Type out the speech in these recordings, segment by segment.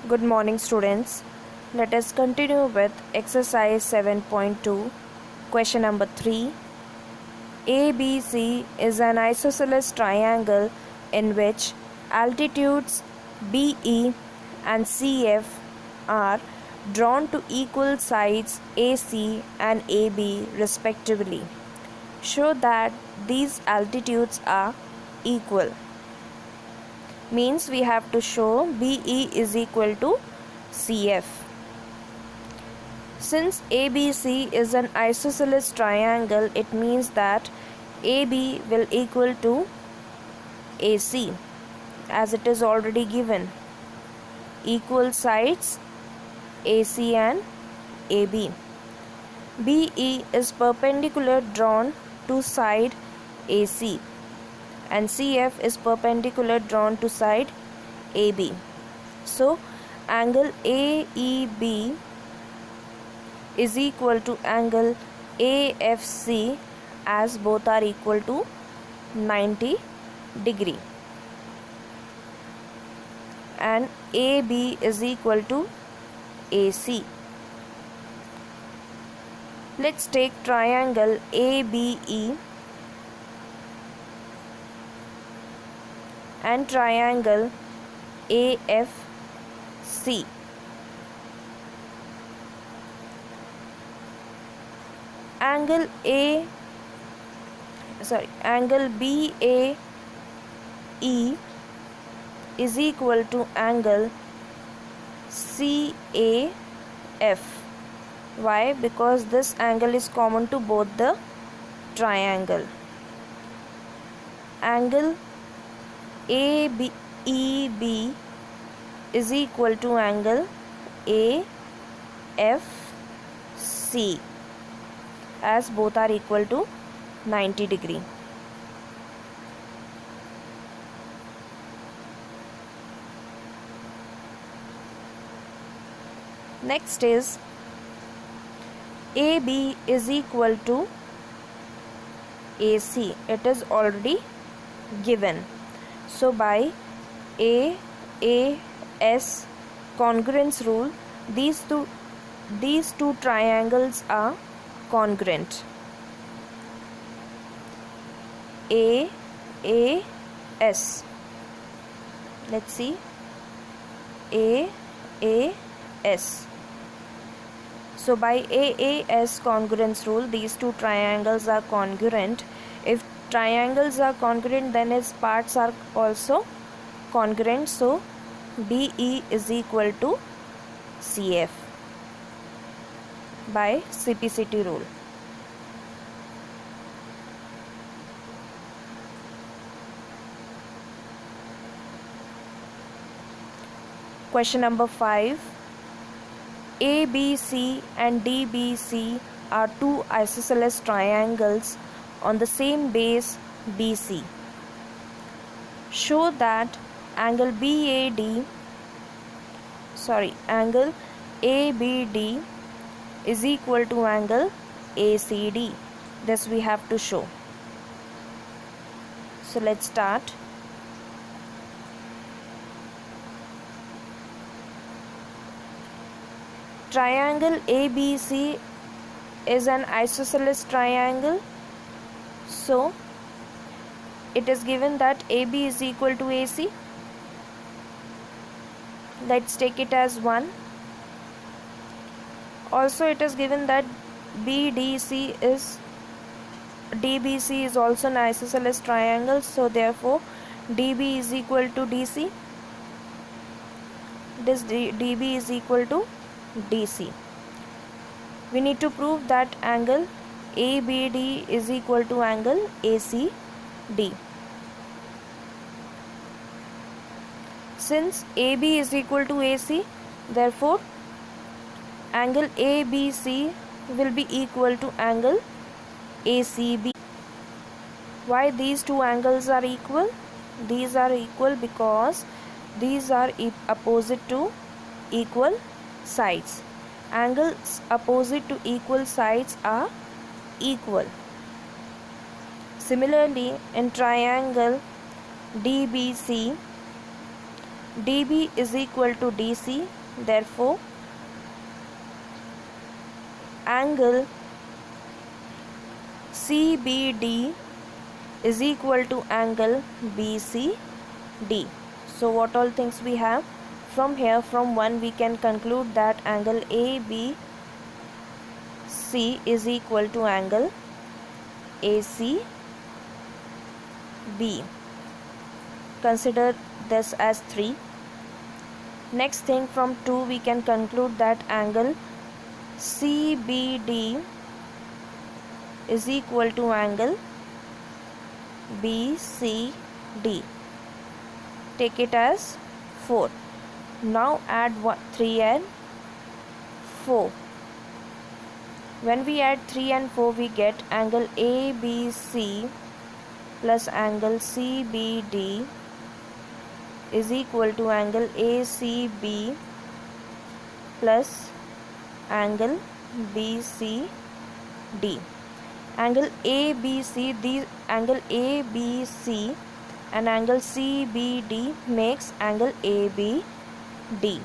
Good morning, students. Let us continue with exercise 7.2. Question number 3. ABC is an isosceles triangle in which altitudes BE and CF are drawn to equal sides AC and AB respectively. Show that these altitudes are equal. Means we have to show BE is equal to CF. Since ABC is an isosceles triangle, it means that AB will equal to AC, as it is already given. Equal sides AC and AB. BE is perpendicular drawn to side AC and CF is perpendicular drawn to side AB. So angle AEB is equal to angle AFC, as both are equal to 90 degree, and AB is equal to AC. Let's take triangle ABE and triangle AFC. Angle BAE is equal to angle CAF. Why? Because this angle is common to both the triangle. Angle AEB is equal to angle AFC, as both are equal to 90 degree. Next is AB is equal to AC. It is already given. So by AAS congruence rule, these two triangles are congruent. AAS. Let's see. AAS. So by AAS congruence rule, these two triangles are congruent. If triangles are congruent, then its parts are also congruent. So BE is equal to CF by CPCT rule. Question number 5. ABC and DBC are two isosceles triangles on the same base BC. Show that angle ABD is equal to angle ACD. This we have to show. So let's start. Triangle ABC is an isosceles triangle. So it is given that AB is equal to AC. Let's take it as 1. Also it is given that DBC is also an isosceles triangle. So therefore DB is equal to DC. This DB is equal to DC. We need to prove that angle ABD is equal to angle ACD. Since AB is equal to AC, therefore angle ABC will be equal to angle ACB. Why these two angles are equal? These are equal because these are opposite to equal sides. Angles opposite to equal sides are equal. Similarly, in triangle DBC, DB is equal to DC. Therefore, angle CBD is equal to angle BCD. So what all things we have? From here, from 1 we can conclude that angle ABC is equal to angle ACB. Consider this as 3. Next thing, from 2 we can conclude that angle CBD is equal to angle BCD. Take it as 4. Now add 3 and 4. When we add 3 and 4, we get angle ABC plus angle CBD is equal to angle ACB plus angle BCD. Angle ABC, angle ABC and angle CBD makes angle ABD.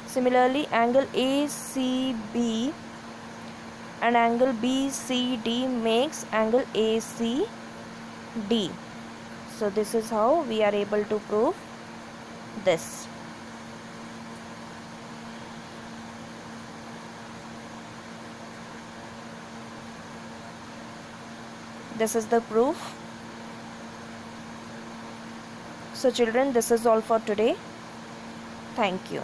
Similarly, angle ACB and angle BCD makes angle ACD. So this is how we are able to prove this. This is the proof. So children, this is all for today. Thank you.